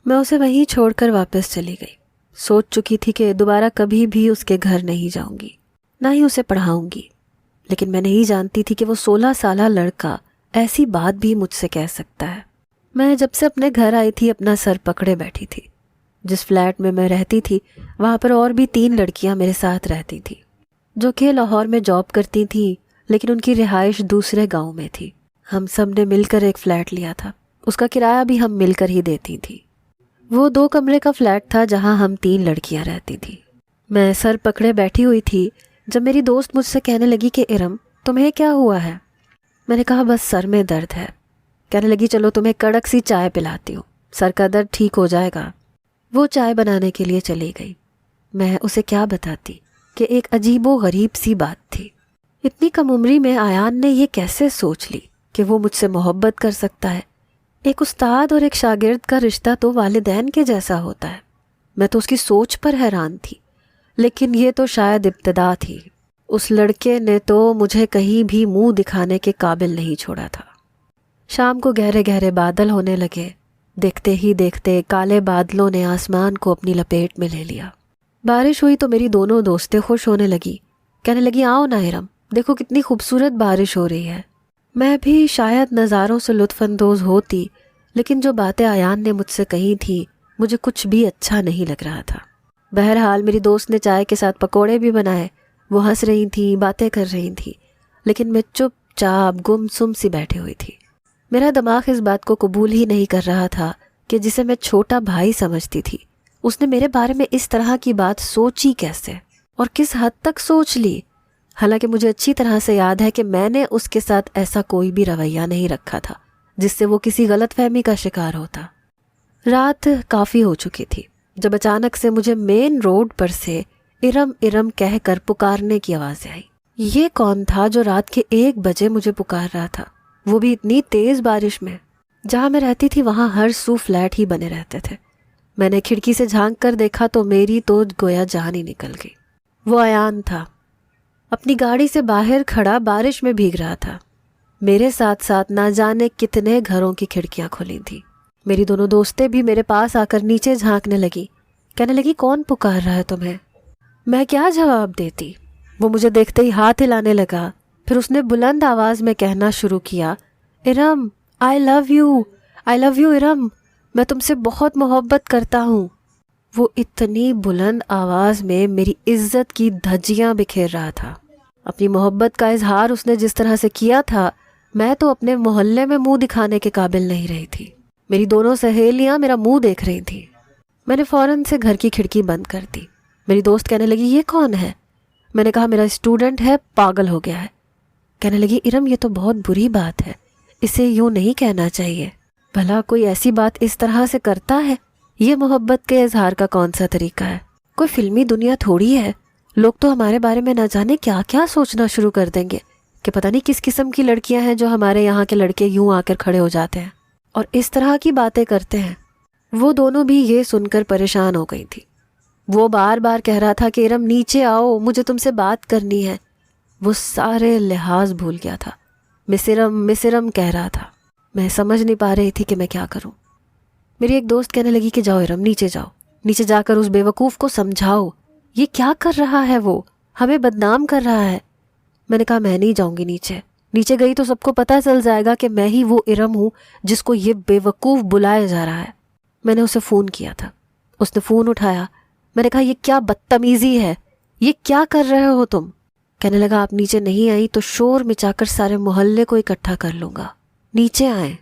میں اسے وہیں چھوڑ کر واپس چلی گئی۔ سوچ چکی تھی کہ دوبارہ کبھی بھی اس کے گھر نہیں جاؤں گی، نہ ہی اسے پڑھاؤں گی، لیکن میں نہیں جانتی تھی کہ وہ 16 سالہ لڑکا ایسی بات بھی مجھ سے کہہ سکتا ہے۔ میں جب سے اپنے گھر آئی تھی اپنا سر پکڑے بیٹھی تھی۔ جس فلیٹ میں رہتی تھی وہاں پر اور بھی 3 لڑکیاں میرے ساتھ رہتی تھی، جو کہ لاہور میں جاب کرتی تھیں، لیکن ان کی رہائش دوسرے گاؤں میں تھی۔ ہم سب نے مل کر ایک فلیٹ لیا تھا، اس کا کرایہ بھی ہم مل کر ہی دیتی تھی۔ وہ 2 کمرے کا فلیٹ تھا جہاں ہم 3 لڑکیاں رہتی تھیں۔ میں سر پکڑے بیٹھی ہوئی تھی جب میری دوست مجھ سے کہنے لگی کہ ارم تمہیں کیا ہوا ہے؟ میں نے کہا بس سر میں درد ہے۔ کہنے لگی چلو تمہیں کڑک سی چائے پلاتی ہوں، سر کا درد ٹھیک ہو جائے گا۔ وہ چائے بنانے کے لیے چلی گئی۔ میں اسے کیا بتاتی کہ ایک عجیب و غریب سی بات تھی۔ اتنی کم عمری میں ایان نے یہ کیسے سوچ لی کہ وہ مجھ سے محبت کر سکتا ہے؟ ایک استاد اور ایک شاگرد کا رشتہ تو والدین کے جیسا ہوتا ہے۔ میں تو اس کی سوچ پر حیران تھی، لیکن یہ تو شاید ابتدا تھی۔ اس لڑکے نے تو مجھے کہیں بھی منہ دکھانے کے قابل نہیں چھوڑا تھا۔ شام کو گہرے گہرے بادل ہونے لگے۔ دیکھتے ہی دیکھتے کالے بادلوں نے آسمان کو اپنی لپیٹ میں لے لیا۔ بارش ہوئی تو میری دونوں دوستیں خوش ہونے لگی، کہنے لگی آؤ نا ارم، دیکھو کتنی خوبصورت بارش ہو رہی ہے۔ میں بھی شاید نظاروں سے لطف اندوز ہوتی، لیکن جو باتیں ایان نے مجھ سے کہی تھی مجھے کچھ بھی اچھا نہیں لگ رہا تھا۔ بہرحال میری دوست نے چائے کے ساتھ پکوڑے بھی بنائے، وہ ہنس رہی تھیں، باتیں کر رہی تھیں، لیکن میں چپ چاپ گم سم سی بیٹھی ہوئی تھی۔ میرا دماغ اس بات کو قبول ہی نہیں کر رہا تھا کہ جسے میں چھوٹا بھائی سمجھتی تھی، اس نے میرے بارے میں اس طرح کی بات سوچی کیسے اور کس حد تک سوچ لی۔ حالانکہ مجھے اچھی طرح سے یاد ہے کہ میں نے اس کے ساتھ ایسا کوئی بھی رویہ نہیں رکھا تھا جس سے وہ کسی غلط فہمی کا شکار ہوتا۔ رات کافی ہو چکی تھی جب اچانک سے مجھے مین روڈ پر سے ارم ارم کہہ کر پکارنے کی آوازیں آئی۔ یہ کون تھا جو رات کے 1 بجے مجھے پکار رہا تھا، وہ بھی اتنی تیز بارش میں؟ جہاں میں رہتی تھی وہاں ہر سو فلیٹ ہی بنے رہتے تھے۔ میں نے کھڑکی سے جھانک کر دیکھا تو میری تو گویا جان ہی نکل گئی۔ وہ ایان تھا، اپنی گاڑی سے باہر کھڑا بارش میں بھیگ رہا تھا۔ میرے ساتھ ساتھ نہ جانے کتنے گھروں کی کھڑکیاں کھلی تھیں۔ میری دونوں دوستیں بھی میرے پاس آ کر نیچے جھانکنے لگی، کہنے لگی کون پکار رہا ہے تمہیں؟ میں کیا جواب دیتی؟ وہ مجھے دیکھتے ہی ہاتھ ہلانے لگا، پھر اس نے بلند آواز میں کہنا شروع کیا، Iram I love you, I love you Iram, میں تم سے بہت محبت کرتا ہوں۔ وہ اتنی بلند آواز میں میری عزت کی دھجیاں بکھیر رہا تھا۔ اپنی محبت کا اظہار اس نے جس طرح سے کیا تھا، میں تو اپنے محلے میں منہ دکھانے کے قابل نہیں رہی تھی۔ میری دونوں سہیلیاں میرا منہ دیکھ رہی تھیں۔ میں نے فوراً سے گھر کی کھڑکی بند کر دی۔ میری دوست کہنے لگی یہ کون ہے؟ میں نے کہا میرا اسٹوڈنٹ ہے، پاگل ہو گیا ہے۔ کہنے لگی ارم یہ تو بہت بری بات ہے، اسے یوں نہیں کہنا چاہیے، بھلا کوئی ایسی بات اس طرح سے کرتا ہے؟ یہ محبت کے اظہار کا کون سا طریقہ ہے؟ کوئی فلمی دنیا تھوڑی ہے، لوگ تو ہمارے بارے میں نہ جانے کیا کیا سوچنا شروع کر دیں گے کہ پتہ نہیں کس قسم کی لڑکیاں ہیں جو ہمارے یہاں کے لڑکے یوں آ کر کھڑے ہو جاتے ہیں اور اس طرح کی باتیں کرتے ہیں۔ وہ دونوں بھی یہ سن کر پریشان ہو گئی تھی۔ وہ بار بار کہہ رہا تھا کہ ارم نیچے آؤ، مجھے تم سے بات کرنی ہے۔ وہ سارے لحاظ بھول گیا تھا، مس ارم کہہ رہا تھا۔ میں سمجھ نہیں پا رہی تھی کہ میں کیا کروں۔ میری ایک دوست کہنے لگی کہ جاؤ ارم نیچے جاؤ، نیچے جا کر اس بیوقوف کو سمجھاؤ، یہ کیا کر رہا ہے، وہ ہمیں بدنام کر رہا ہے۔ میں نے کہا میں نہیں جاؤں گی نیچے، نیچے گئی تو سب کو پتہ چل جائے گا کہ میں ہی وہ ارم ہوں جس کو یہ بیوقوف بلایا جا رہا ہے۔ میں نے اسے فون کیا تھا، اس نے فون اٹھایا۔ میں نے کہا یہ کیا بدتمیزی ہے، یہ کیا کر رہے ہو تم؟ کہنے لگا آپ نیچے نہیں آئی تو شور مچا کر سارے محلے کو اکٹھا کر لوں گا، نیچے آئیں۔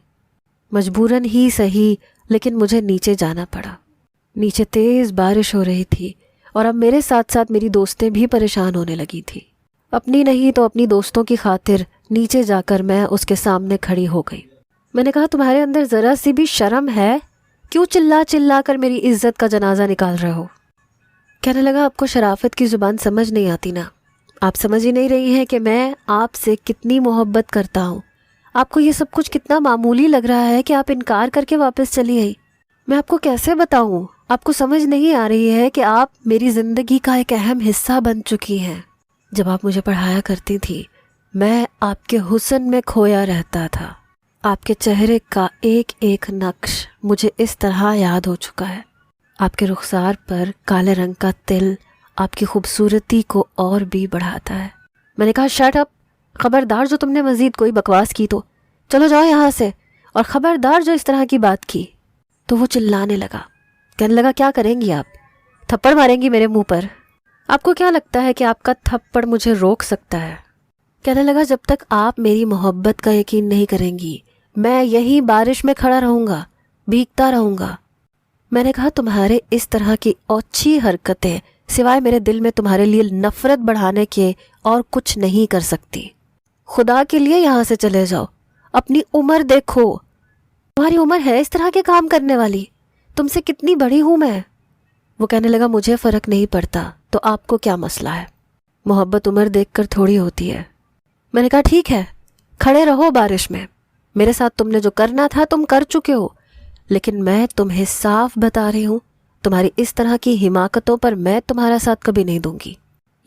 مجبوراً ہی صحیح، لیکن مجھے نیچے جانا پڑا۔ نیچے تیز بارش ہو رہی تھی اور اب میرے ساتھ ساتھ میری دوستیں بھی پریشان ہونے لگی تھی۔ اپنی نہیں تو اپنی دوستوں کی خاطر نیچے جا کر میں اس کے سامنے کھڑی ہو گئی۔ میں نے کہا تمہارے اندر ذرا سی بھی شرم ہے؟ کیوں چلا چلا کر میری عزت کا جنازہ نکال رہے ہو؟ کہنے لگا آپ کو شرافت کی زبان سمجھ نہیں آتی نا، آپ سمجھ ہی نہیں رہی ہیں کہ میں آپ سے کتنی محبت کرتا ہوں۔ آپ کو یہ سب کچھ کتنا معمولی لگ رہا ہے کہ آپ انکار کر کے واپس چلی آئی۔ میں آپ کو کیسے بتاؤں، آپ کو سمجھ نہیں آ رہی ہے کہ آپ میری زندگی کا ایک اہم حصہ بن چکی ہیں۔ جب آپ مجھے پڑھایا کرتی تھی میں آپ کے حسن میں کھویا رہتا تھا، آپ کے چہرے کا ایک ایک نقش مجھے اس طرح یاد ہو چکا ہے۔ آپ کے رخسار پر کالے رنگ کا تل آپ کی خوبصورتی کو اور بھی بڑھاتا ہے۔ میں نے کہا شٹ اپ، خبردار جو تم نے مزید کوئی بکواس کی تو چلو جاؤ یہاں سے، اور خبردار جو اس طرح کی بات کی۔ تو وہ چلانے لگا، کہنے لگا کیا کریں گی آپ؟ تھپڑ ماریں گی میرے منہ پر؟ آپ کو کیا لگتا ہے کہ آپ کا تھپڑ مجھے روک سکتا ہے؟ کہنے لگا جب تک آپ میری محبت کا یقین نہیں کریں گی میں یہی بارش میں کھڑا رہوں گا، بھیگتا رہوں گا۔ میں نے کہا تمہارے اس طرح کی اوچھی حرکتیں سوائے میرے دل میں تمہارے لیے نفرت بڑھانے کے اور کچھ نہیں کر سکتی۔ خدا کے لیے یہاں سے چلے جاؤ، اپنی عمر دیکھو، تمہاری عمر ہے اس طرح کے کام کرنے والی؟ تم سے کتنی بڑی ہوں میں؟ وہ کہنے لگا مجھے فرق نہیں پڑتا، تو آپ کو کیا مسئلہ ہے؟ محبت عمر دیکھ کر تھوڑی ہوتی ہے۔ میں نے کہا ٹھیک ہے، کھڑے رہو بارش میں، میرے ساتھ تم نے جو کرنا تھا تم کر چکے ہو، لیکن میں تمہیں صاف بتا رہی ہوں تمہاری اس طرح کی حماقتوں پر میں تمہارا ساتھ کبھی نہیں دوں گی۔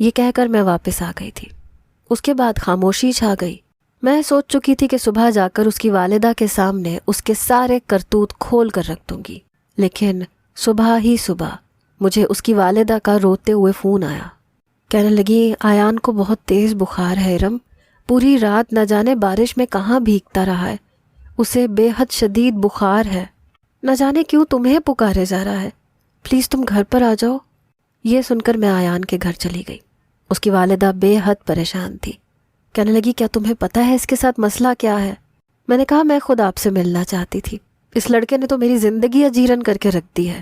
یہ کہہ کر میں واپس آ گئی تھی۔ اس کے بعد خاموشی چھا گئی۔ میں سوچ چکی تھی کہ صبح جا کر اس کی والدہ کے سامنے اس کے سارے کرتوت کھول کر رکھ دوں گی، لیکن صبح ہی صبح مجھے اس کی والدہ کا روتے ہوئے فون آیا۔ کہنے لگی آیان کو بہت تیز بخار ہے ارم، پوری رات نہ جانے بارش میں کہاں بھیگتا رہا ہے، اسے بے حد شدید بخار ہے، نہ جانے کیوں تمہیں پکارے جا رہا ہے، پلیز تم گھر پر آ جاؤ۔ یہ سن کر میں آیان کے گھر چلی گئی۔ اس کی والدہ بے حد پریشان تھی۔ کہنے لگی کیا تمہیں پتہ ہے اس کے ساتھ مسئلہ کیا ہے؟ میں نے کہا میں خود آپ سے ملنا چاہتی تھی، اس لڑکے نے تو میری زندگی اجیرن کر کے رکھ دی ہے۔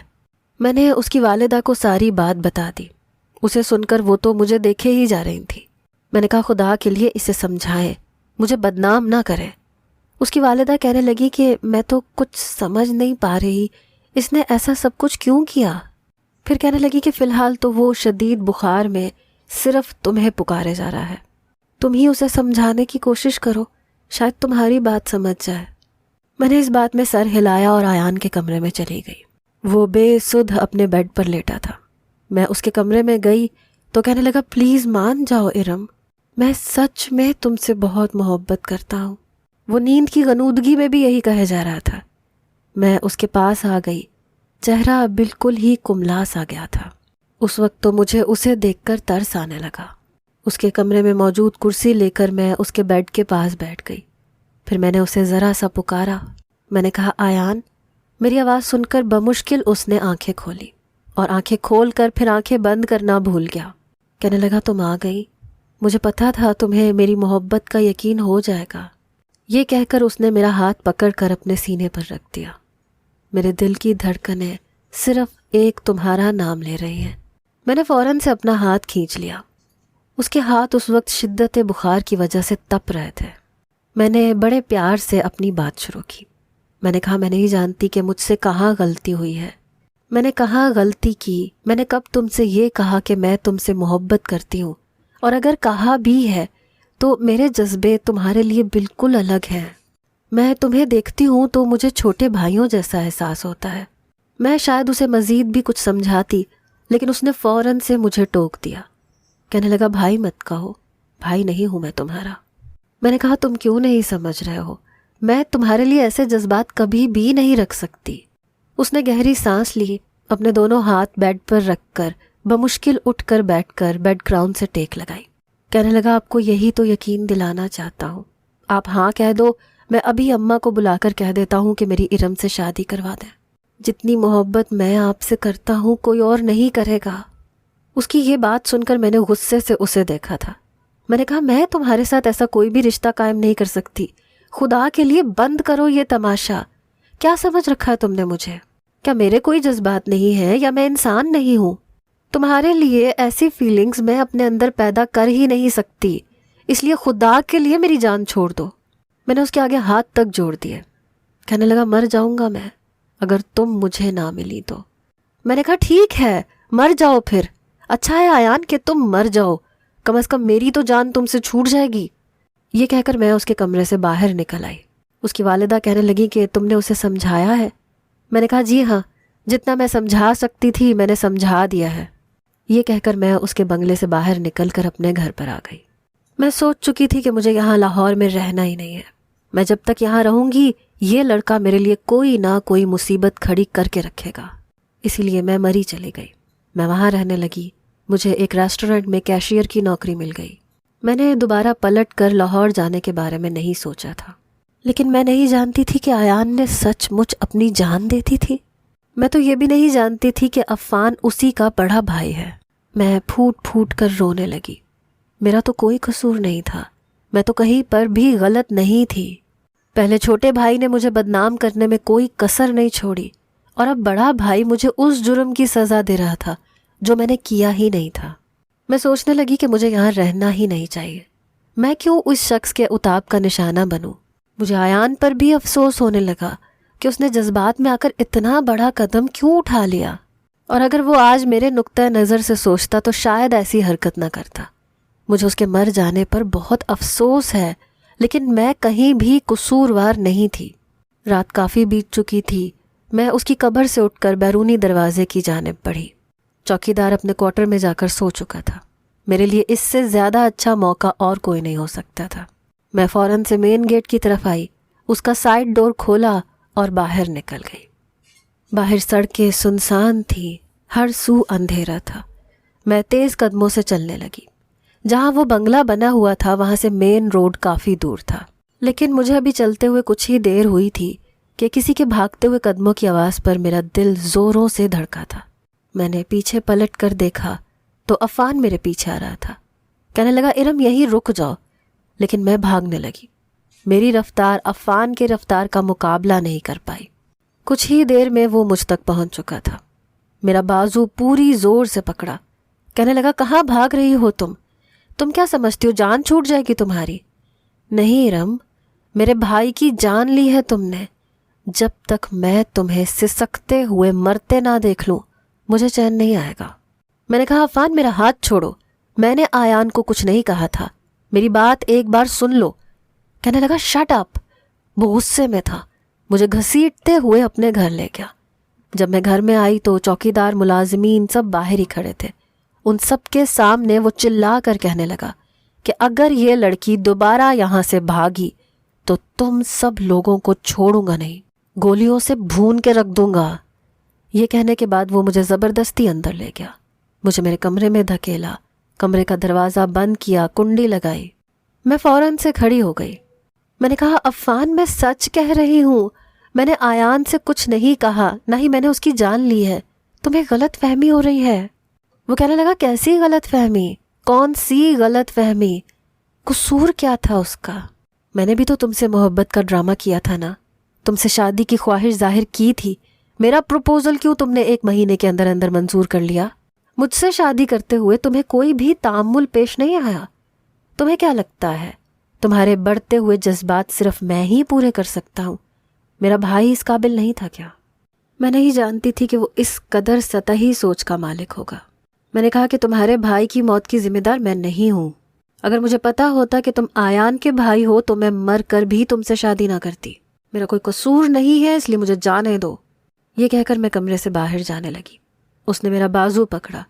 میں نے اس کی والدہ کو ساری بات بتا دی۔ اسے سن کر وہ تو مجھے دیکھے ہی جا رہی تھی۔ میں نے کہا خدا کے لیے اسے سمجھائیں، مجھے بدنام نہ کریں۔ اس کی والدہ کہنے لگی کہ میں تو کچھ سمجھ نہیں پا رہی، اس نے ایسا سب کچھ کیوں کیا؟ پھر کہنے لگی کہ فی الحال تو وہ شدید بخار میں صرف تمہیں پکارے جا رہا ہے، تم ہی اسے سمجھانے کی کوشش کرو، شاید تمہاری بات سمجھ جائے۔ میں نے اس بات میں سر ہلایا اور آیان کے کمرے میں چلی گئی۔ وہ بے سدھ اپنے بیڈ پر لیٹا تھا۔ میں اس کے کمرے میں گئی تو کہنے لگا پلیز مان جاؤ ارم، میں سچ میں تم سے بہت محبت کرتا ہوں۔ وہ نیند کی غنودگی میں بھی یہی کہے جا رہا تھا۔ میں اس کے پاس آ گئی، چہرہ بالکل ہی کملا سا گیا تھا۔ اس وقت تو مجھے اسے دیکھ کر ترس آنے لگا۔ اس کے کمرے میں موجود کرسی لے کر میں اس کے بیڈ کے پاس بیٹھ گئی۔ پھر میں نے اسے ذرا سا پکارا۔ میں نے کہا آیان۔ میری آواز سن کر بمشکل اس نے آنکھیں کھولی، اور آنکھیں کھول کر پھر آنکھیں بند کرنا بھول گیا۔ کہنے لگا تم آ گئی، مجھے پتا تھا تمہیں میری محبت کا یقین ہو جائے گا۔ یہ کہہ کر اس نے میرا ہاتھ پکڑ کر اپنے سینے پر رکھ دیا۔ میرے دل کی دھڑکنیں صرف ایک تمہارا نام لے رہی ہیں۔ میں نے فوراً سے اپنا ہاتھ کھینچ لیا۔ اس کے ہاتھ اس وقت شدت بخار کی وجہ سے تپ رہے تھے۔ میں نے بڑے پیار سے اپنی بات شروع کی۔ میں نے کہا میں نہیں جانتی کہ مجھ سے کہاں غلطی ہوئی ہے، میں نے کہاں غلطی کی، میں نے کب تم سے یہ کہا کہ میں تم سے محبت کرتی ہوں، اور اگر کہا بھی ہے تو میرے جذبے تمہارے لیے بالکل الگ ہیں۔ میں تمہیں دیکھتی ہوں تو مجھے چھوٹے بھائیوں جیسا احساس ہوتا ہے۔ میں شاید اسے مزید بھی کچھ سمجھاتی، لیکن اس نے فوراً سے مجھے ٹوک دیا۔ کہنے لگا بھائی مت کہو، بھائی نہیں ہوں میں تمہارا۔ میں نے کہا تم کیوں نہیں سمجھ رہے ہو، میں تمہارے لیے ایسے جذبات کبھی بھی نہیں رکھ سکتی۔ اس نے گہری سانس لی، اپنے دونوں ہاتھ بیڈ پر رکھ کر بمشکل اٹھ کر بیٹھ کر بیڈ گراؤنڈ سے ٹیک لگائی۔ کہنے لگا آپ کو یہی تو یقین دلانا چاہتا ہوں، آپ ہاں کہہ دو، میں ابھی اماں کو بلا کر کہہ دیتا ہوں کہ میری ارم سے شادی کروا دیں۔ جتنی محبت میں آپ سے کرتا ہوں کوئی اور نہیں کرے گا۔ اس کی یہ بات سن کر میں نے غصے سے اسے دیکھا تھا۔ میں نے کہا میں تمہارے ساتھ ایسا کوئی بھی رشتہ قائم نہیں کر سکتی، خدا کے لیے بند کرو یہ تماشا۔ کیا سمجھ رکھا ہے تم نے مجھے؟ کیا میرے کوئی جذبات نہیں ہیں یا میں انسان نہیں ہوں؟ تمہارے لیے ایسی فیلنگز میں اپنے اندر پیدا کر ہی نہیں سکتی، اس لیے خدا کے لیے میری جان چھوڑ دو۔ میں نے اس کے آگے ہاتھ تک جوڑ دیے۔ کہنے لگا مر جاؤں گا میں اگر تم مجھے نہ ملی تو۔ میں نے کہا ٹھیک ہے مر جاؤ پھر، اچھا ہے آیان کہ تم مر جاؤ، کم از کم میری تو جان تم سے چھوٹ جائے گی۔ یہ کہہ کر میں اس کے کمرے سے باہر نکل آئی۔ اس کی والدہ کہنے لگی کہ تم نے اسے سمجھایا ہے؟ میں نے کہا جی ہاں، جتنا میں سمجھا سکتی تھی میں نے سمجھا دیا ہے۔ یہ کہہ کر میں اس کے بنگلے سے باہر نکل کر اپنے گھر پر آ گئی۔ میں سوچ چکی تھی کہ مجھے یہاں لاہور میں رہنا ہی نہیں ہے۔ میں جب تک یہاں رہوں گی یہ لڑکا میرے لیے کوئی نہ کوئی مصیبت کھڑی کر کے رکھے گا. اسی لیے میں مری چلی گئی. میں وہاں رہنے لگی. مجھے ایک ریسٹورنٹ میں کیشیئر کی نوکری مل گئی. میں نے دوبارہ پلٹ کر لاہور جانے کے بارے میں نہیں سوچا تھا، لیکن میں نہیں جانتی تھی کہ ایان نے سچ مچ اپنی جان دیتی تھی. میں تو یہ بھی نہیں جانتی تھی کہ عفان اسی کا بڑا بھائی ہے. میں پھوٹ پھوٹ کر رونے لگی. میرا تو کوئی قصور نہیں تھا، میں تو کہیں پر بھی غلط نہیں تھی. پہلے چھوٹے بھائی نے مجھے بدنام کرنے میں کوئی کسر نہیں چھوڑی، اور اب بڑا بھائی مجھے اس جرم کی سزا دے رہا تھا جو میں نے کیا ہی نہیں تھا. میں سوچنے لگی کہ مجھے یہاں رہنا ہی نہیں چاہیے. میں کیوں اس شخص کے اتاب کا نشانہ بنوں؟ مجھے ایان پر بھی افسوس ہونے لگا کہ اس نے جذبات میں آ کر اتنا بڑا قدم کیوں اٹھا لیا، اور اگر وہ آج میرے نقطۂ نظر سے سوچتا تو شاید ایسی حرکت نہ کرتا. مجھے اس کے مر جانے پر بہت افسوس ہے، لیکن میں کہیں بھی قصوروار نہیں تھی. رات کافی بیت چکی تھی. میں اس کی قبر سے اٹھ کر بیرونی دروازے کی جانب بڑھی. چوکیدار اپنے کوارٹر میں جا کر سو چکا تھا. میرے لیے اس سے زیادہ اچھا موقع اور کوئی نہیں ہو سکتا تھا. میں فوراً سے مین گیٹ کی طرف آئی، اس کا سائڈ ڈور کھولا اور باہر نکل گئی. باہر سڑکیں سنسان تھی، ہر سو اندھیرا تھا. میں تیز قدموں سے چلنے لگی. جہاں وہ بنگلہ بنا ہوا تھا وہاں سے مین روڈ کافی دور تھا، لیکن مجھے ابھی چلتے ہوئے کچھ ہی دیر ہوئی تھی کہ کسی کے بھاگتے ہوئے قدموں کی آواز پر میرا دل زوروں سے دھڑکا تھا. میں نے پیچھے پلٹ کر دیکھا تو عفان میرے پیچھے آ رہا تھا. کہنے لگا ارم یہی رک جاؤ، لیکن میں بھاگنے لگی. میری رفتار عفان کے رفتار کا مقابلہ نہیں کر پائی. کچھ ہی دیر میں وہ مجھ تک پہنچ چکا تھا. میرا بازو پوری زور سے پکڑا. کہنے لگا کہاں بھاگ رہی ہو تم کیا سمجھتی ہو جان چھوٹ جائے گی تمہاری؟ نہیں ارم، میرے بھائی کی جان لی ہے تم نے. جب تک میں تمہیں سسکتے ہوئے مرتے نہ دیکھ لوں مجھے چین نہیں آئے گا. میں نے کہا عفان میرا ہاتھ چھوڑو، میں نے ایان کو کچھ نہیں کہا تھا، میری بات ایک بار سن لو. کہنے لگا شٹ اپ. وہ غصے میں تھا، مجھے گھسیٹتے ہوئے اپنے گھر لے گیا. جب میں گھر میں آئی تو چوکیدار ملازمین سب باہر ہی کھڑے تھے. ان سب کے سامنے وہ چلا کر کہنے لگا کہ اگر یہ لڑکی دوبارہ یہاں سے بھاگی تو تم سب لوگوں کو چھوڑوں گا نہیں، گولیوں سے بھون کے رکھ دوں گا. یہ کہنے کے بعد وہ مجھے زبردستی اندر لے گیا. مجھے میرے کمرے میں دھکیلا، کمرے کا دروازہ بند کیا، کنڈی لگائی. میں فوراً سے کھڑی ہو گئی. میں نے کہا عفان میں سچ کہہ رہی ہوں، میں نے ایان سے کچھ نہیں کہا، نہ ہی میں نے اس کی جان لی ہے. تمہیں غلط فہمی ہو رہی ہے. وہ کہنے لگا کیسی غلط فہمی؟ کون سی غلط فہمی؟ قصور کیا تھا اس کا؟ میں نے بھی تو تم سے محبت کا ڈرامہ کیا تھا نا، تم سے شادی کی خواہش ظاہر کی تھی. میرا پروپوزل کیوں تم نے 1 مہینے کے اندر اندر منظور کر لیا؟ مجھ سے شادی کرتے ہوئے تمہیں کوئی بھی تعامل پیش نہیں آیا. تمہیں کیا لگتا ہے تمہارے بڑھتے ہوئے جذبات صرف میں ہی پورے کر سکتا ہوں؟ میرا بھائی اس قابل نہیں تھا کیا؟ میں نہیں جانتی تھی کہ وہ اس قدر سطحی سوچ کا مالک ہوگا. میں نے کہا کہ تمہارے بھائی کی موت کی ذمہ دار میں نہیں ہوں. اگر مجھے پتا ہوتا کہ تم ایان کے بھائی ہو تو میں مر کر بھی تم سے شادی نہ کرتی. میرا کوئی قصور نہیں ہے، اس لیے مجھے جانے دو. یہ کہہ کر میں کمرے سے باہر جانے لگی. اس نے میرا بازو پکڑا.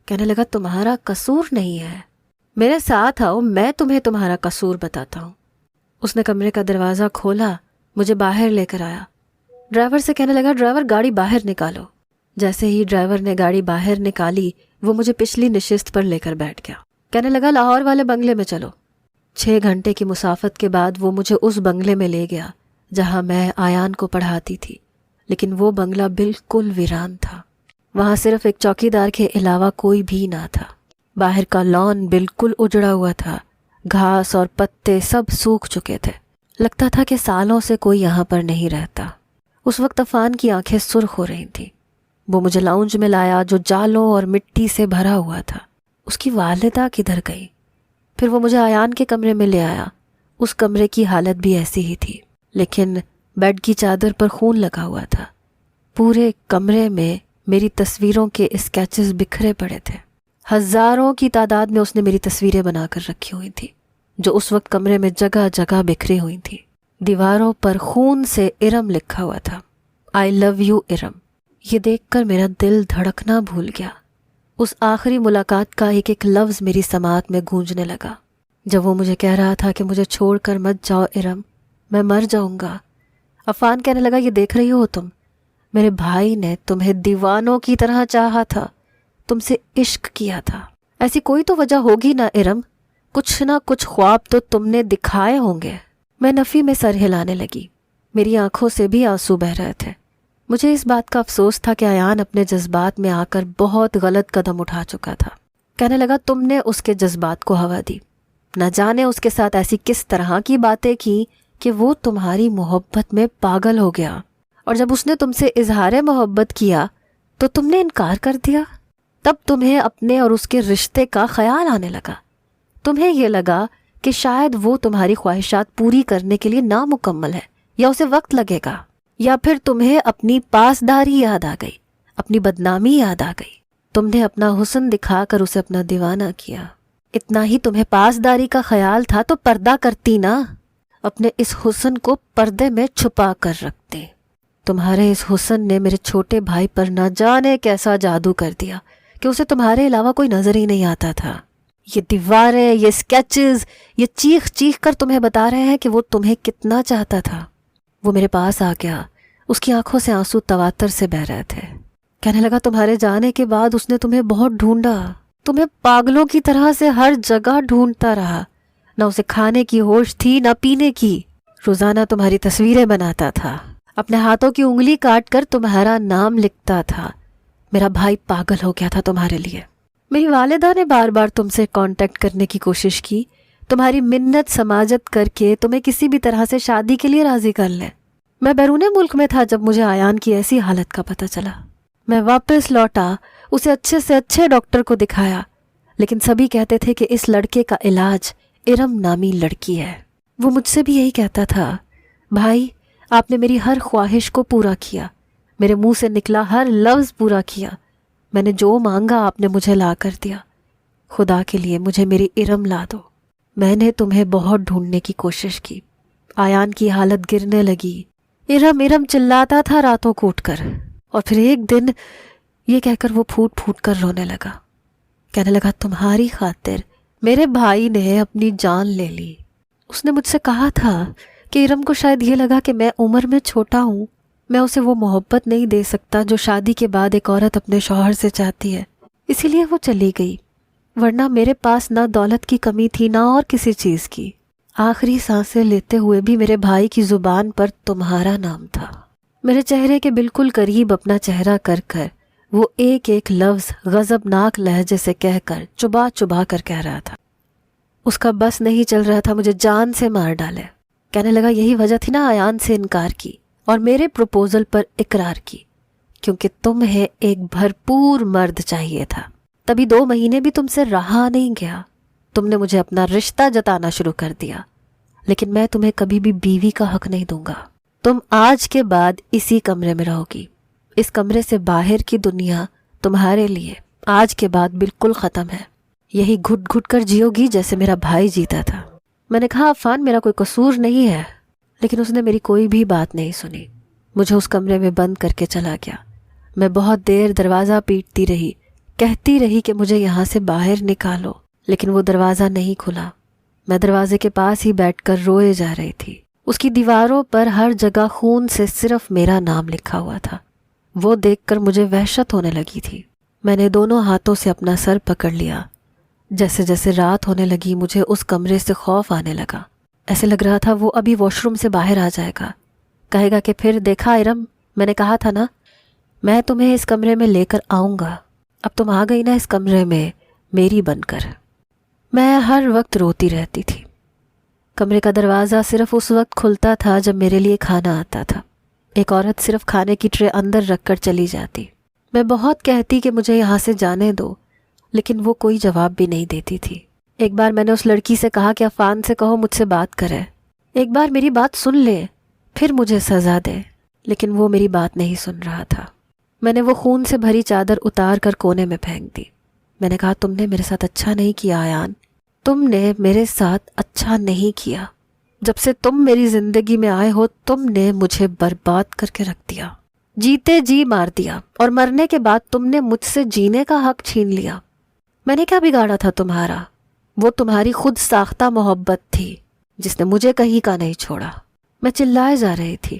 کہنے لگا تمہارا قصور نہیں ہے، میرے ساتھ آؤ، میں تمہیں تمہارا قصور بتاتا ہوں. اس نے کمرے کا دروازہ کھولا، مجھے باہر لے کر آیا. ڈرائیور سے کہنے لگا ڈرائیور گاڑی باہر نکالو. جیسے ہی ڈرائیور نے گاڑی باہر نکالی وہ مجھے پچھلی نشست پر لے کر بیٹھ گیا. کہنے لگا لاہور والے بنگلے میں چلو. 6 گھنٹے کی مسافت کے بعد وہ مجھے اس بنگلے میں لے گیا جہاں میں ایان کو پڑھاتی تھی. لیکن وہ بنگلہ بالکل ویران تھا. وہاں صرف ایک چوکیدار کے علاوہ کوئی بھی نہ تھا. باہر کا لان بالکل اجڑا ہوا تھا، گھاس اور پتے سب سوکھ چکے تھے. لگتا تھا کہ سالوں سے کوئی یہاں پر نہیں رہتا. اس وقت عفان کی آنکھیں سرخ ہو رہی تھیں. وہ مجھے لاؤنج میں لایا جو جالوں اور مٹی سے بھرا ہوا تھا. اس کی والدہ کدھر گئی؟ پھر وہ مجھے ایان کے کمرے میں لے آیا. اس کمرے کی حالت بھی ایسی ہی تھی، لیکن بیڈ کی چادر پر خون لگا ہوا تھا. پورے کمرے میں میری تصویروں کے اسکیچز بکھرے پڑے تھے. ہزاروں کی تعداد میں اس نے میری تصویریں بنا کر رکھی ہوئی تھی جو اس وقت کمرے میں جگہ جگہ بکھری ہوئی تھی. دیواروں پر خون سے ارم لکھا ہوا تھا، آئی لو یو ارم. یہ دیکھ کر میرا دل دھڑکنا بھول گیا. اس آخری ملاقات کا ایک ایک لفظ میری سماعت میں گونجنے لگا. جب وہ مجھے کہہ رہا تھا کہ مجھے چھوڑ کر مت جاؤ ارم، میں مر جاؤں گا۔ عفان کہنے لگا یہ دیکھ رہی ہو تم، میرے بھائی نے تمہیں دیوانوں کی طرح چاہا تھا، تم سے عشق کیا تھا، ایسی کوئی تو وجہ ہوگی نا ارم، کچھ نہ کچھ خواب تو تم نے دکھائے ہوں گے۔ میں نفی میں سر ہلانے لگی، میری آنکھوں سے بھی آنسو بہہ رہے تھے۔ مجھے اس بات کا افسوس تھا کہ ایان اپنے جذبات میں آ کر بہت غلط قدم اٹھا چکا تھا۔ کہنے لگا تم نے اس کے جذبات کو ہوا دی، نہ جانے اس کے ساتھ ایسی کس طرح کی باتیں کی کہ وہ تمہاری محبت میں پاگل ہو گیا، اور جب اس نے تم سے اظہار محبت کیا تو تم نے انکار کر دیا۔ تب تمہیں اپنے اور اس کے رشتے کا خیال آنے لگا، تمہیں یہ لگا کہ شاید وہ تمہاری خواہشات پوری کرنے کے لیے نامکمل ہے یا اسے وقت لگے گا، یا پھر تمہیں اپنی پاسداری یاد آ گئی، اپنی بدنامی یاد آ گئی۔ تم نے اپنا حسن دکھا کر اسے اپنا دیوانہ کیا۔ اتنا ہی تمہیں پاسداری کا خیال تھا تو پردہ کرتی نا، اپنے اس حسن کو پردے میں چھپا کر رکھتے۔ تمہارے اس حسن نے میرے چھوٹے بھائی پر نہ جانے کیسا جادو کر دیا کہ اسے تمہارے علاوہ کوئی نظر ہی نہیں آتا تھا۔ یہ دیواریں، یہ اسکیچز، یہ چیخ چیخ کر تمہیں بتا رہے ہیں کہ وہ تمہیں کتنا چاہتا تھا۔ وہ میرے پاس آ گیا، اس کی آنکھوں سے آنسو تواتر سے بہہ رہے تھے۔ کہنے لگا تمہارے جانے کے بعد اس نے تمہیں بہت ڈھونڈا، تمہیں پاگلوں کی طرح سے ہر جگہ ڈھونڈتا رہا، نہ اسے کھانے کی ہوش تھی نہ پینے کی۔ روزانہ تمہاری تصویریں بناتا تھا، اپنے ہاتھوں کی انگلی کاٹ کر تمہارا نام لکھتا تھا۔ میرا بھائی پاگل ہو گیا تھا تمہارے لیے۔ میری والدہ نے بار بار تم سے کانٹیکٹ کرنے کی کوشش کی، تمہاری منت سماجت کر کے تمہیں کسی بھی طرح سے شادی کے لیے راضی کر لیں۔ میں بیرون ملک میں تھا جب مجھے ایان کی ایسی حالت کا پتہ چلا۔ میں واپس لوٹا، اسے اچھے سے اچھے ڈاکٹر کو دکھایا، لیکن سبھی کہتے تھے کہ اس لڑکے کا علاج ارم نامی لڑکی ہے۔ وہ مجھ سے بھی یہی کہتا تھا، بھائی آپ نے میری ہر خواہش کو پورا کیا، میرے منہ سے نکلا ہر لفظ پورا کیا، میں نے جو مانگا آپ نے مجھے لا کر دیا، خدا کے لیے مجھے میری ارم لا دو۔ میں نے تمہیں بہت ڈھونڈنے کی کوشش کی۔ ایان کی حالت گرنے لگی، ارم ارم چلاتا تھا راتوں کو اٹھ کر، اور پھر ایک دن یہ کہہ کر وہ پھوٹ پھوٹ کر رونے لگا۔ کہنے لگا تمہاری خاطر میرے بھائی نے اپنی جان لے لی۔ اس نے مجھ سے کہا تھا کہ ارم کو شاید یہ لگا کہ میں عمر میں چھوٹا ہوں، میں اسے وہ محبت نہیں دے سکتا جو شادی کے بعد ایک عورت اپنے شوہر سے چاہتی ہے، اسی لیے وہ چلی گئی، ورنہ میرے پاس نہ دولت کی کمی تھی نہ اور کسی چیز کی۔ آخری سانسیں لیتے ہوئے بھی میرے بھائی کی زبان پر تمہارا نام تھا۔ میرے چہرے کے بالکل قریب اپنا چہرہ کر کر وہ ایک ایک لفظ غضبناک لہجے سے کہہ کر چبا چبا کر کہہ رہا تھا۔ اس کا بس نہیں چل رہا تھا مجھے جان سے مار ڈالے۔ کہنے لگا یہی وجہ تھی نا ایان سے انکار کی اور میرے پروپوزل پر اقرار کی، کیونکہ تمہیں ایک بھرپور مرد چاہیے تھا، تبھی 2 مہینے بھی تم سے رہا نہیں گیا، تم نے مجھے اپنا رشتہ جتانا شروع کر دیا، لیکن میں تمہیں کبھی بھی بیوی کا حق نہیں دوں گا۔ تم آج کے بعد اسی کمرے میں رہو گی، اس کمرے سے باہر کی دنیا تمہارے لیے آج کے بعد بالکل ختم ہے، یہی گھٹ گھٹ کر جیو گی جیسے میرا بھائی جیتا تھا۔ میں نے کہا عفان میرا کوئی قصور نہیں ہے، لیکن اس نے میری کوئی بھی بات نہیں سنی، مجھے اس کمرے میں بند کر کے چلا گیا۔ میں بہت دیر دروازہ پیٹتی رہی، کہتی رہی کہ مجھے یہاں سے باہر نکالو، لیکن وہ دروازہ نہیں کھلا۔ میں دروازے کے پاس ہی بیٹھ کر روئے جا رہی تھی۔ اس کی دیواروں پر ہر جگہ خون سے صرف میرا نام لکھا ہوا تھا۔ وہ دیکھ کر مجھے وحشت ہونے لگی تھی۔ میں نے دونوں ہاتھوں سے اپنا سر پکڑ لیا۔ جیسے جیسے رات ہونے لگی مجھے اس کمرے سے خوف آنے لگا۔ ایسے لگ رہا تھا وہ ابھی واش روم سے باہر آ جائے گا، کہے گا کہ پھر دیکھا ارم، میں نے کہا تھا نا میں تمہیں اس کمرے میں لے کر آؤں گا، اب تم آ گئی نا اس کمرے میں میری بن کر۔ میں ہر وقت روتی رہتی تھی۔ کمرے کا دروازہ صرف اس وقت کھلتا تھا جب میرے لیے کھانا آتا تھا۔ ایک عورت صرف کھانے کی ٹرے اندر رکھ کر چلی جاتی۔ میں بہت کہتی کہ مجھے یہاں سے جانے دو، لیکن وہ کوئی جواب بھی نہیں دیتی تھی۔ ایک بار میں نے اس لڑکی سے کہا کہ عفان سے کہو مجھ سے بات کرے، ایک بار میری بات سن لے پھر مجھے سزا دے، لیکن وہ میری بات نہیں سن رہا تھا۔ میں نے وہ خون سے بھری چادر اتار کر کونے میں پھینک دی۔ میں نے کہا تم نے میرے ساتھ اچھا نہیں کیا ایان، تم نے میرے ساتھ اچھا نہیں کیا۔ جب سے تم میری زندگی میں آئے ہو تم نے مجھے برباد کر کے رکھ دیا، جیتے جی مار دیا، اور مرنے کے بعد تم نے مجھ سے جینے کا حق چھین لیا۔ میں نے کیا بگاڑا تھا تمہارا؟ وہ تمہاری خود ساختہ محبت تھی جس نے مجھے کہیں کا نہیں چھوڑا۔ میں چلائے جا رہی تھی،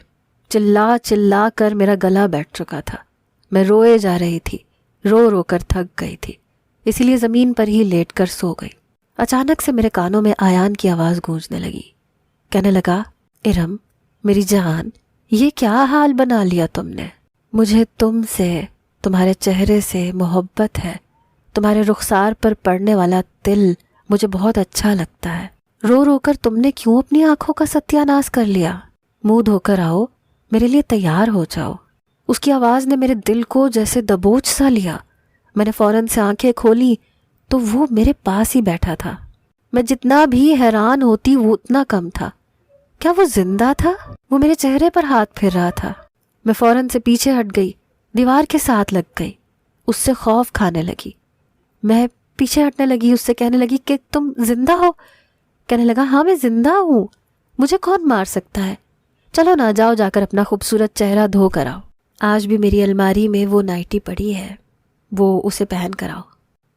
چلا چلا کر میرا گلا بیٹھ چکا تھا۔ میں روئے جا رہی تھی، رو رو کر تھک گئی تھی، اسی لیے زمین پر ہی لیٹ کر سو گئی۔ اچانک سے میرے کانوں میں آیان کی آواز گونجنے لگی۔ کہنے لگا، ارم میری جان، یہ کیا حال بنا لیا تم نے؟ مجھے تم سے، تمہارے چہرے سے محبت ہے، تمہارے رخسار پر پڑنے والا تل مجھے بہت اچھا لگتا ہے۔ رو رو کر تم نے کیوں اپنی آنکھوں کا ستیہ ناش کر لیا؟ منہ دھو کر آؤ، میرے لیے تیار ہو جاؤ۔ اس کی آواز نے میرے دل کو جیسے دبوچ سا لیا۔ میں نے فوراً سے آنکھیں کھولی تو وہ میرے پاس ہی بیٹھا تھا۔ میں جتنا بھی حیران ہوتی وہ اتنا کم تھا۔ کیا وہ زندہ تھا؟ وہ میرے چہرے پر ہاتھ پھیر رہا تھا۔ میں فوراً سے پیچھے ہٹ گئی، دیوار کے ساتھ لگ گئی، اس سے خوف کھانے لگی۔ میں پیچھے ہٹنے لگی، اس سے کہنے لگی کہ تم زندہ ہو؟ کہنے لگا، ہاں میں زندہ ہوں، مجھے کون مار سکتا ہے؟ چلو نہ، جاؤ جا کر اپنا خوبصورت چہرہ دھو کر آؤ۔ آج بھی میری الماری میں وہ نائٹی پڑی ہے، وہ اسے پہن کر آؤ۔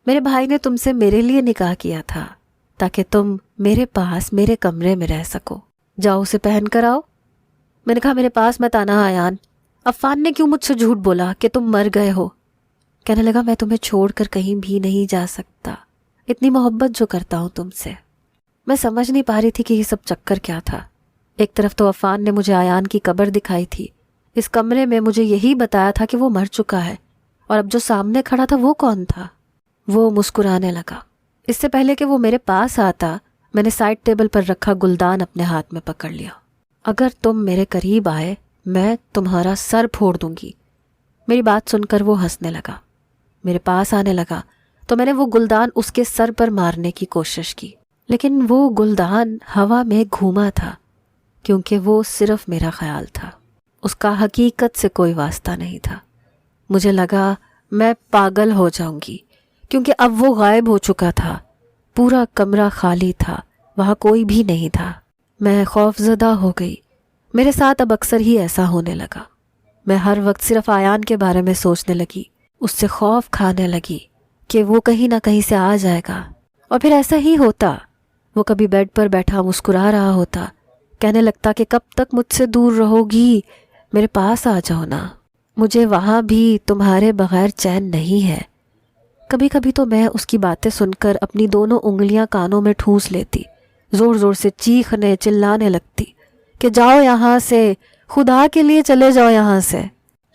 میرے بھائی نے تم سے میرے لیے نکاح کیا تھا تاکہ تم میرے پاس میرے کمرے میں رہ سکو، جاؤ اسے پہن کر آؤ۔ میں نے کہا، میرے پاس مت آنا آیان، عفان نے کیوں مجھ سے جھوٹ بولا کہ تم مر گئے ہو؟ کہنے لگا، میں تمہیں چھوڑ کر کہیں بھی نہیں جا سکتا، اتنی محبت جو کرتا ہوں تم سے۔ میں سمجھ نہیں پا رہی تھی کہ یہ سب چکر کیا تھا۔ ایک طرف تو عفان نے مجھے آیان کی قبر دکھائی تھی، اس کمرے میں مجھے یہی بتایا تھا کہ وہ مر چکا ہے، اور اب جو سامنے کھڑا تھا وہ کون تھا؟ وہ مسکرانے لگا۔ اس سے پہلے کہ وہ میرے پاس آتا، میں نے سائڈ ٹیبل پر رکھا گلدان اپنے ہاتھ میں پکڑ لیا۔ اگر تم میرے قریب آئے میں تمہارا سر پھوڑ دوں گی۔ میری بات سن کر وہ ہنسنے لگا، میرے پاس آنے لگا تو میں نے وہ گلدان اس کے سر پر مارنے کی کوشش کی، لیکن وہ گلدان ہوا میں گھوما تھا، کیونکہ وہ صرف میرا خیال تھا، اس کا حقیقت سے کوئی واسطہ نہیں تھا۔ مجھے لگا میں پاگل ہو جاؤں گی، کیونکہ اب وہ غائب ہو چکا تھا، پورا کمرہ خالی تھا، وہاں کوئی بھی نہیں تھا۔ میں خوف زدہ ہو گئی۔ میرے ساتھ اب اکثر ہی ایسا ہونے لگا۔ میں ہر وقت صرف آیان کے بارے میں سوچنے لگی، اس سے خوف کھانے لگی کہ وہ کہیں نہ کہیں سے آ جائے گا، اور پھر ایسا ہی ہوتا۔ وہ کبھی بیڈ پر بیٹھا مسکرا رہا ہوتا، کہنے لگتا کہ کب تک مجھ سے دور رہو گی، میرے پاس آ جاؤ نا، مجھے وہاں بھی تمہارے بغیر چین نہیں ہے۔ کبھی کبھی تو میں اس کی باتیں سن کر اپنی دونوں انگلیاں کانوں میں ٹھونس لیتی، زور زور سے چیخنے چلانے لگتی کہ جاؤ یہاں سے، خدا کے لیے چلے جاؤ یہاں سے۔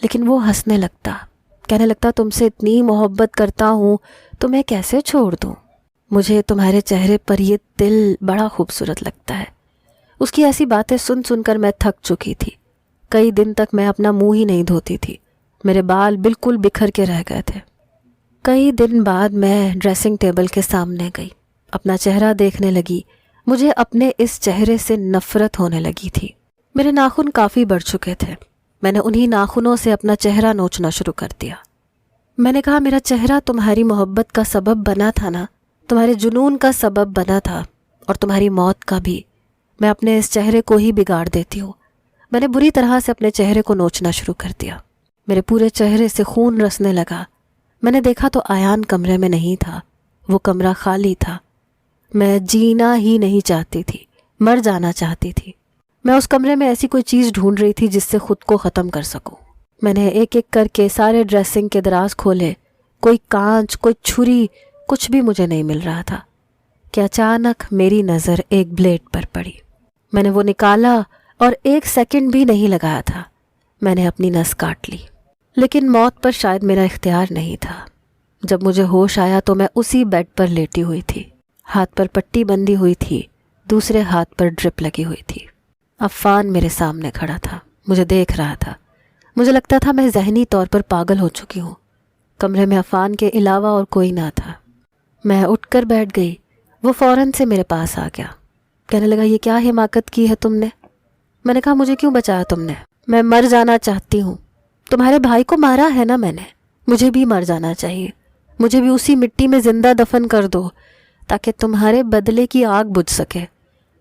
لیکن وہ ہنسنے لگتا، کہنے لگتا تم سے اتنی محبت کرتا ہوں تو میں کیسے چھوڑ دوں، مجھے تمہارے چہرے پر یہ تل بڑا خوبصورت لگتا ہے۔ اس کی ایسی باتیں سن سن کر میں تھک چکی تھی۔ کئی دن تک میں اپنا منہ ہی نہیں دھوتی تھی، میرے بال بالکل بکھر کے رہ گئے تھے۔ کئی دن بعد میں ڈریسنگ ٹیبل کے سامنے گئی، اپنا چہرہ دیکھنے لگی۔ مجھے اپنے اس چہرے سے نفرت ہونے لگی تھی۔ میرے ناخن کافی بڑھ چکے تھے، میں نے انہی ناخنوں سے اپنا چہرہ نوچنا شروع کر دیا۔ میں نے کہا، میرا چہرہ تمہاری محبت کا سبب بنا تھا نا، تمہارے جنون کا سبب بنا تھا، اور تمہاری موت کا بھی۔ میں اپنے اس چہرے کو ہی بگاڑ دیتی ہوں۔ میں نے بری طرح سے اپنے چہرے کو نوچنا شروع کر دیا۔ میرے پورے چہرے سے خون رسنے لگا۔ میں نے دیکھا تو آیان کمرے میں نہیں تھا، وہ کمرہ خالی تھا۔ میں جینا ہی نہیں چاہتی تھی، مر جانا چاہتی تھی۔ میں اس کمرے میں ایسی کوئی چیز ڈھونڈ رہی تھی جس سے خود کو ختم کر سکوں۔ میں نے ایک ایک کر کے سارے ڈریسنگ کے دراز کھولے، کوئی کانچ، کوئی چھری، کچھ بھی مجھے نہیں مل رہا تھا کہ اچانک میری نظر ایک بلیڈ پر پڑی۔ میں نے وہ نکالا اور 1 سیکنڈ بھی نہیں لگایا تھا، میں نے اپنی نس کاٹ لی۔ لیکن موت پر شاید میرا اختیار نہیں تھا۔ جب مجھے ہوش آیا تو میں اسی بیڈ پر لیٹی ہوئی تھی، ہاتھ پر پٹی بندھی ہوئی تھی، دوسرے ہاتھ پر ڈرپ لگی ہوئی تھی۔ عفان میرے سامنے کھڑا تھا، مجھے دیکھ رہا تھا۔ مجھے لگتا تھا میں ذہنی طور پر پاگل ہو چکی ہوں۔ کمرے میں عفان کے علاوہ اور کوئی نہ تھا۔ میں اٹھ کر بیٹھ گئی۔ وہ فوراً سے میرے پاس آ گیا، کہنے لگا، یہ کیا حماقت کی ہے تم نے؟ میں نے کہا، مجھے کیوں بچایا تم نے؟ میں مر جانا چاہتی ہوں۔ تمہارے بھائی کو مارا ہے نا میں نے، مجھے بھی مر جانا چاہیے، مجھے بھی اسی مٹی میں زندہ دفن کر دو تاکہ تمہارے بدلے کی آگ بجھ سکے،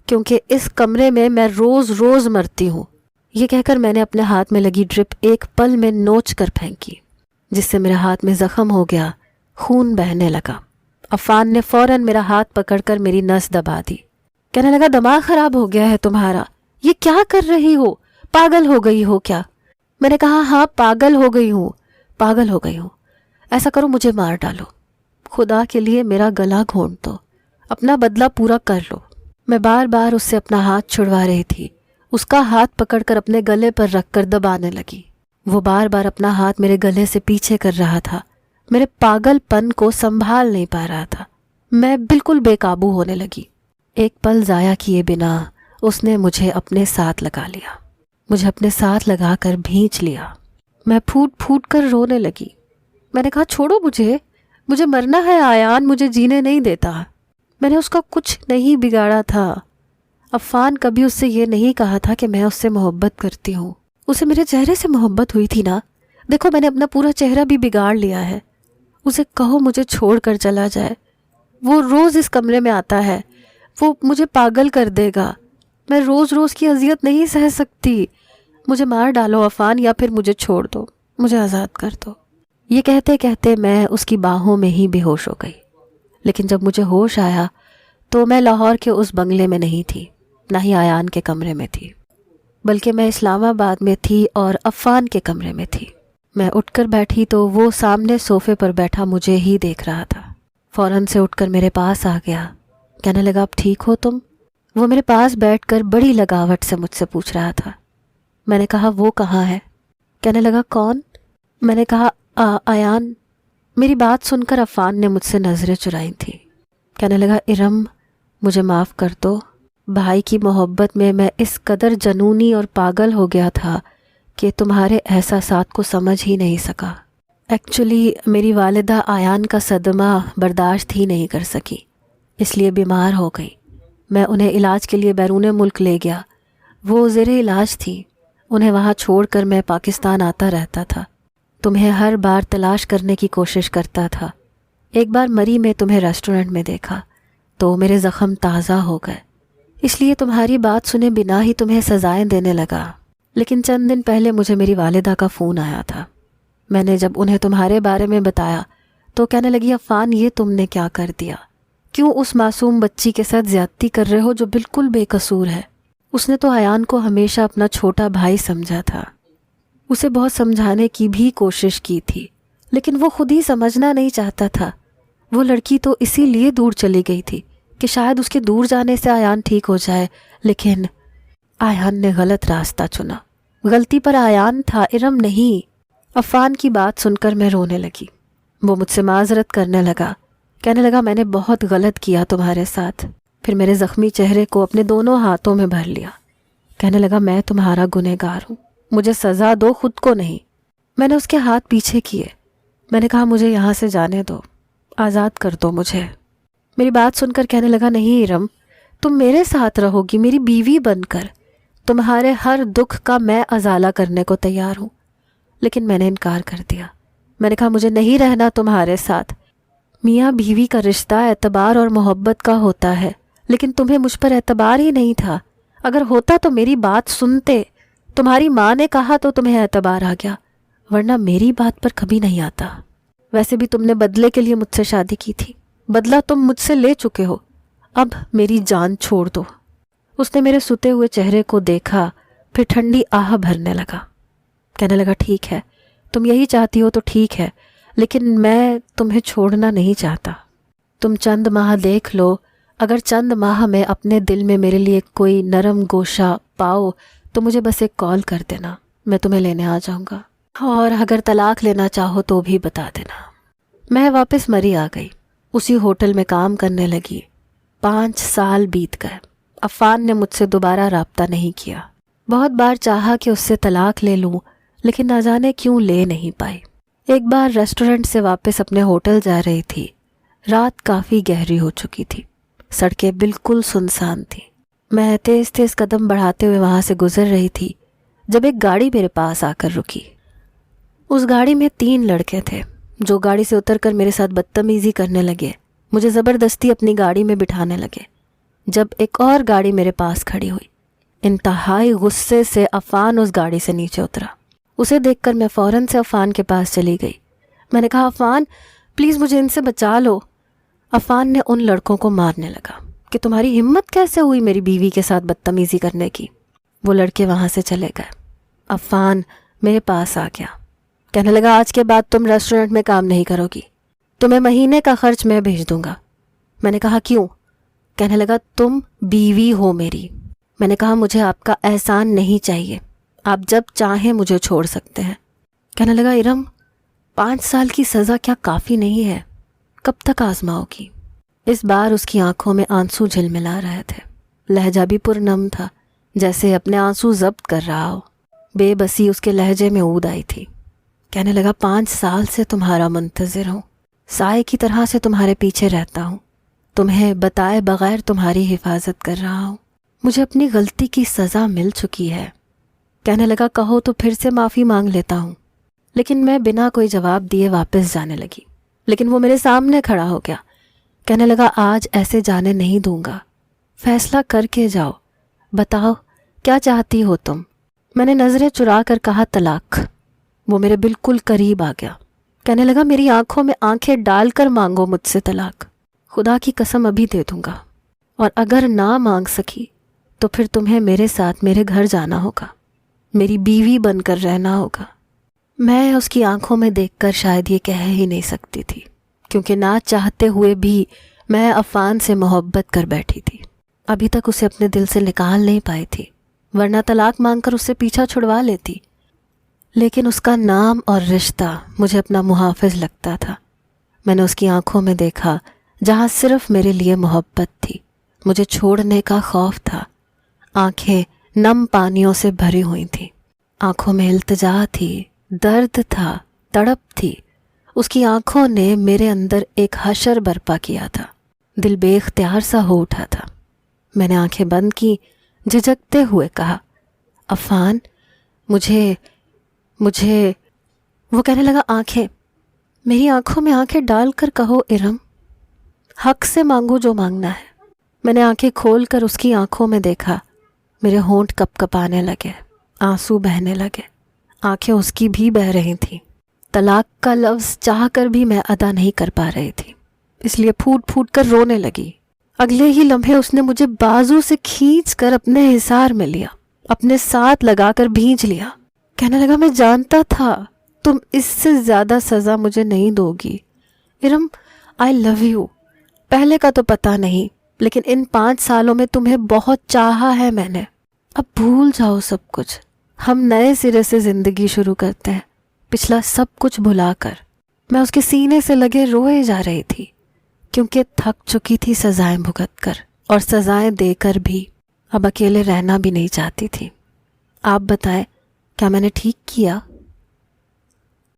کیونکہ اس کمرے میں میں روز روز مرتی ہوں۔ یہ کہہ کر میں نے اپنے ہاتھ میں لگی ڈرپ ایک پل میں نوچ کر پھینکی، جس سے میرے ہاتھ میں زخم ہو گیا، خون بہنے لگا۔ عفان نے فوراً میرا ہاتھ پکڑ کر میری نس دبا دی، کہنے لگا، دماغ خراب ہو گیا ہے تمہارا، یہ کیا کر رہی ہو؟ پاگل ہو گئی ہو کیا؟ میں نے کہا ہاں پاگل ہو گئی ہوں. ایسا کرو مجھے مار ڈالو، خدا کے لیے میرا گلا گھونٹ دو، اپنا بدلہ پورا کر لو. میں بار بار اس سے اپنا ہاتھ چھڑوا رہی تھی، اس کا ہاتھ پکڑ کر اپنے گلے پر رکھ کر دبانے لگی. وہ بار بار اپنا ہاتھ میرے گلے سے پیچھے کر رہا تھا. میرے پاگل پن کو سنبھال نہیں پا رہا تھا. میں بالکل بے قابو ہونے لگی. ایک پل ضائع کیے بنا اس نے مجھے اپنے ساتھ لگا لیا، مجھے اپنے ساتھ لگا کر بھینچ لیا. میں پھوٹ پھوٹ کر رونے لگی. میں نے کہا چھوڑو مجھے مرنا ہے، آیان مجھے جینے نہیں دیتا. میں نے اس کا کچھ نہیں بگاڑا تھا. عفان کبھی اس سے یہ نہیں کہا تھا کہ میں اس سے محبت کرتی ہوں. اسے میرے چہرے سے محبت ہوئی تھی نا. دیکھو میں نے اپنا پورا چہرہ بھی بگاڑ لیا ہے. اسے کہو مجھے چھوڑ کر چلا جائے. وہ روز اس کمرے میں آتا ہے، وہ مجھے پاگل کر دے گا. میں روز روز کی اذیت نہیں سہ سکتی. مجھے مار ڈالو عفان، یا پھر مجھے چھوڑ دو، مجھے آزاد کر دو. یہ کہتے کہتے میں اس کی باہوں میں ہی بے ہوش ہو گئی. لیکن جب مجھے ہوش آیا تو میں لاہور کے اس بنگلے میں نہیں تھی، نہ ہی آیان کے کمرے میں تھی، بلکہ میں اسلام آباد میں تھی اور عفان کے کمرے میں تھی. میں اٹھ کر بیٹھی تو وہ سامنے صوفے پر بیٹھا مجھے ہی دیکھ رہا تھا. فوراً سے اٹھ کر میرے پاس آ گیا. کہنے لگا اب ٹھیک ہو تم؟ وہ میرے پاس بیٹھ کر بڑی لگاوٹ سے مجھ سے پوچھ رہا تھا. میں نے کہا وہ کہاں ہے؟ کہنے لگا کون؟ میں نے کہا آیان. میری بات سن کر عفان نے مجھ سے نظریں چرائی تھیں. کہنے لگا ارم مجھے معاف کر دو. بھائی کی محبت میں میں اس قدر جنونی اور پاگل ہو گیا تھا کہ تمہارے احساسات کو سمجھ ہی نہیں سکا. ایکچولی میری والدہ آیان کا صدمہ برداشت ہی نہیں کر سکی، اس لیے بیمار ہو گئی. میں انہیں علاج کے لیے بیرون ملک لے گیا. وہ زیر علاج تھی. انہیں وہاں چھوڑ کر میں پاکستان آتا رہتا تھا. تمہیں ہر بار تلاش کرنے کی کوشش کرتا تھا. ایک بار مری میں تمہیں ریسٹورنٹ میں دیکھا تو میرے زخم تازہ ہو گئے، اس لیے تمہاری بات سنے بنا ہی تمہیں سزائیں دینے لگا. لیکن چند دن پہلے مجھے میری والدہ کا فون آیا تھا. میں نے جب انہیں تمہارے بارے میں بتایا تو کہنے لگی عفان یہ تم نے کیا کر دیا؟ کیوں اس معصوم بچی کے ساتھ زیادتی کر رہے ہو جو بالکل بے قصور ہے؟ اس نے تو آیان کو ہمیشہ اپنا چھوٹا بھائی سمجھا تھا. اسے بہت سمجھانے کی بھی کوشش کی تھی، لیکن وہ خود ہی سمجھنا نہیں چاہتا تھا. وہ لڑکی تو اسی لیے دور چلی گئی تھی کہ شاید اس کے دور جانے سے آیان ٹھیک ہو جائے، لیکن آیان نے غلط راستہ چنا. غلطی پر آیان تھا، ارم نہیں. عفان کی بات سن کر میں رونے لگی. وہ مجھ سے معذرت کرنے لگا. کہنے لگا میں نے بہت غلط کیا تمہارے ساتھ. پھر میرے زخمی چہرے کو اپنے دونوں ہاتھوں میں بھر لیا. کہنے لگا میں تمہارا گنہگار ہوں، مجھے سزا دو، خود کو نہیں. میں نے اس کے ہاتھ پیچھے کیے. میں نے کہا مجھے یہاں سے جانے دو، آزاد کر دو مجھے. میری بات سن کر کہنے لگا نہیں ارم، تم میرے ساتھ رہو گی میری بیوی بن کر. تمہارے ہر دکھ کا میں ازالہ کرنے کو تیار ہوں. لیکن میں نے انکار کر دیا. میں نے کہا مجھے نہیں رہنا تمہارے ساتھ. میاں بیوی کا رشتہ اعتبار اور محبت کا ہوتا ہے، لیکن تمہیں مجھ پر اعتبار ہی نہیں تھا. اگر ہوتا تو میری بات سنتے. تمہاری ماں نے کہا تو تمہیں اعتبار آ گیا، ورنہ میری بات پر کبھی نہیں آتا. ویسے بھی تم نے بدلے کے لیے مجھ سے شادی کی تھی، بدلہ تم مجھ سے لے چکے ہو. اب میری جان چھوڑ دو. اس نے میرے سوتے ہوئے چہرے کو دیکھا، پھر ٹھنڈی آہ بھرنے لگا. کہنے لگا ٹھیک ہے، تم یہی چاہتی ہو تو ٹھیک ہے، لیکن میں تمہیں چھوڑنا نہیں چاہتا. تم چند ماہ دیکھ لو، اگر چند ماہ میں اپنے دل میں میرے لیے کوئی نرم گوشہ پاؤ تو مجھے بس ایک کال کر دینا، میں تمہیں لینے آ جاؤں گا. اور اگر طلاق لینا چاہو تو بھی بتا دینا. میں واپس مری آ گئی. اسی ہوٹل میں کام کرنے لگی. 5 سال بیت گئے. عفان نے مجھ سے دوبارہ رابطہ نہیں کیا. بہت بار چاہا کہ اس سے طلاق لے لوں، لیکن نہ جانے کیوں لے نہیں پائی. ایک بار ریسٹورنٹ سے واپس اپنے ہوٹل جا رہی تھی. رات کافی گہری ہو چکی تھی. سڑکیں بالکل سنسان تھیں. میں تیز تیز قدم بڑھاتے ہوئے وہاں سے گزر رہی تھی جب ایک گاڑی میرے پاس آ کر رکی. اس گاڑی میں 3 لڑکے تھے جو گاڑی سے اتر کر میرے ساتھ بدتمیزی کرنے لگے. مجھے زبردستی اپنی گاڑی میں بٹھانے لگے. جب ایک اور گاڑی میرے پاس کھڑی ہوئی، انتہائی غصے سے عفان اس گاڑی سے نیچے اترا. اسے دیکھ کر میں فوراً سے عفان کے پاس چلی گئی. میں نے کہا عفان پلیز مجھے ان سے بچا لو. عفان نے ان لڑکوں کو مارنے لگا کہ تمہاری ہمت کیسے ہوئی میری بیوی کے ساتھ بدتمیزی کرنے کی. وہ لڑکے وہاں سے چلے گئے۔ عفان میرے پاس آ گیا، کہنے لگا آج کے بعد تم ریسٹورنٹ میں کام نہیں کرو گی، تمہیں مہینے کا خرچ میں بھیج دوں گا۔ میں نے کہا کیوں؟ کہنے لگا تم بیوی ہو میری۔ میں نے کہا مجھے آپ کا احسان نہیں چاہیے، آپ جب چاہیں مجھے چھوڑ سکتے ہیں۔ کہنے لگا ارم 5 سال کی سزا کیا کافی نہیں ہے؟ کب تک آزماؤ گی؟ اس بار اس کی آنکھوں میں آنسو جھلملا رہے تھے، لہجہ بھی پرنم تھا، جیسے اپنے آنسو ضبط کر رہا ہو۔ بے بسی اس کے لہجے میں اود آئی تھی۔ کہنے لگا 5 سال سے تمہارا منتظر ہوں، سائے کی طرح سے تمہارے پیچھے رہتا ہوں، تمہیں بتائے بغیر تمہاری حفاظت کر رہا ہوں، مجھے اپنی غلطی کی سزا مل چکی ہے۔ کہنے لگا کہو تو پھر سے معافی مانگ لیتا ہوں۔ لیکن میں بنا کوئی جواب دیے واپس جانے لگی، لیکن وہ میرے سامنے کھڑا ہو گیا۔ کہنے لگا آج ایسے جانے نہیں دوں گا، فیصلہ کر کے جاؤ، بتاؤ کیا چاہتی ہو تم؟ میں نے نظریں چرا کر کہا طلاق۔ وہ میرے بالکل قریب آ گیا، کہنے لگا میری آنکھوں میں آنکھیں ڈال کر مانگو مجھ سے طلاق، خدا کی قسم ابھی دے دوں گا، اور اگر نہ مانگ سکی تو پھر تمہیں میرے ساتھ میرے گھر جانا ہوگا، میری بیوی بن کر رہنا ہوگا۔ میں اس کی آنکھوں میں دیکھ کر شاید یہ کہہ ہی نہیں سکتی تھی، کیونکہ نہ چاہتے ہوئے بھی میں عفان سے محبت کر بیٹھی تھی، ابھی تک اسے اپنے دل سے نکال نہیں پائی تھی، ورنہ طلاق مانگ کر اس سے پیچھا چھڑوا لیتی۔ لیکن اس کا نام اور رشتہ مجھے اپنا محافظ لگتا تھا۔ میں نے اس کی آنکھوں میں دیکھا جہاں صرف میرے لیے محبت تھی، مجھے چھوڑنے کا خوف تھا۔ آنکھیں نم پانیوں سے بھری ہوئی تھیں، آنکھوں میں التجا تھی، درد تھا، تڑپ تھی۔ اس کی آنکھوں نے میرے اندر ایک حشر برپا کیا تھا، دل بے اختیار سا ہو اٹھا تھا۔ میں نے آنکھیں بند کی، جھجکتے ہوئے کہا عفان مجھے وہ کہنے لگا آنکھیں، میری آنکھوں میں آنکھیں ڈال کر کہو ارم، حق سے مانگو جو مانگنا ہے۔ میں نے آنکھیں کھول کر اس کی آنکھوں میں دیکھا، میرے ہونٹ کپ کپانے لگے، آنسو بہنے لگے، آنکھیں اس کی بھی بہہ رہی تھیں۔ طلاق کا لفظ چاہ کر بھی میں ادا نہیں کر پا رہی تھی، اس لیے پھوٹ پھوٹ کر رونے لگی۔ اگلے ہی لمحے اس نے مجھے بازو سے کھینچ کر اپنے حصار میں لیا، اپنے ساتھ لگا کر بھینچ لیا۔ کہنے لگا میں جانتا تھا تم اس سے زیادہ سزا مجھے نہیں دو گی ارم، آئی لو یو۔ پہلے کا تو پتہ نہیں، لیکن ان 5 سالوں میں تمہیں بہت چاہا ہے میں نے۔ اب بھول جاؤ سب کچھ، ہم نئے سرے سے زندگی شروع کرتے ہیں، پچھلا سب کچھ بھلا کر۔ میں اس کے سینے سے لگے روئے جا رہی تھی، کیونکہ تھک چکی تھی سزائیں بھگت کر، اور سزائیں دے کر بھی اب اکیلے رہنا بھی نہیں چاہتی تھی۔ آپ بتائیں کیا میں نے ٹھیک کیا؟